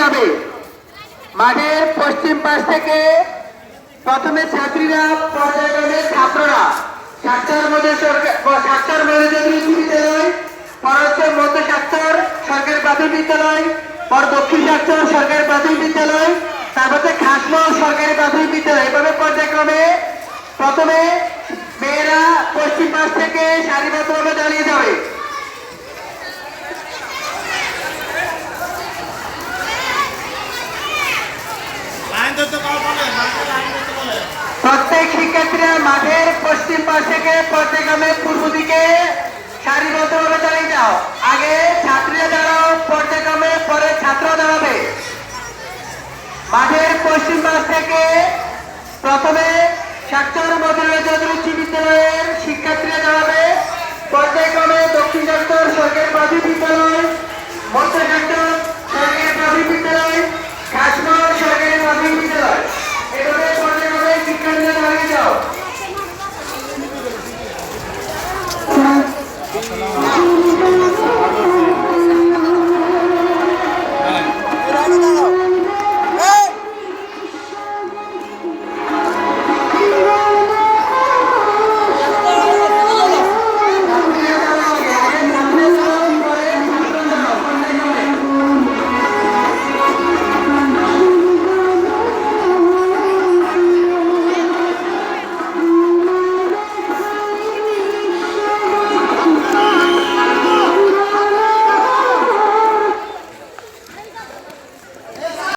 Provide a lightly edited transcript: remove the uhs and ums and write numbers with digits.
যাবে। মাঠের পশ্চিম পাশ থেকে প্রথমে ছাত্রীরা, পর্যায়ক্রমে ছাত্ররা, সাতটার মধ্যে বিদ্যালয়, পর হচ্ছে মধ্য স্বাক্ষর সরকারি প্রাথমিক বিদ্যালয়, পর দক্ষিণ স্বাক্ষর সরকারি প্রাথমিক বিদ্যালয়, তারপর খাসমল সরকারি প্রাথমিক বিদ্যালয়। এভাবে পর্যায়ক্রমে প্রথমে মেয়েরা পশ্চিম পাশ থেকে সারিবদ্ধভাবে দাঁড়িয়ে যাবে। প্রত্যেক শিক্ষার্থীরা মাঠের পশ্চিম পাশ থেকে পর্যায়ক্রমে পূর্ব দিকে সারিবদ্ধভাবে দাঁড়িয়ে যাও। আগে ছাত্রীরা দাঁড়াও, পর্যায়ক্রমে পরে ছাত্র দাঁড়াবে। মাঠের পশ্চিম পাশ থেকে প্রথমে স্বাক্ষর মজুরি উচ্চ বিদ্যালয়ের শিক্ষার্থীরা দাঁড়াবে, পর্যায়ক্রমে দক্ষিণ স্বাক্ষর সরকারি প্রাথমিক বিদ্যালয়, মধ্য স্বাক্ষর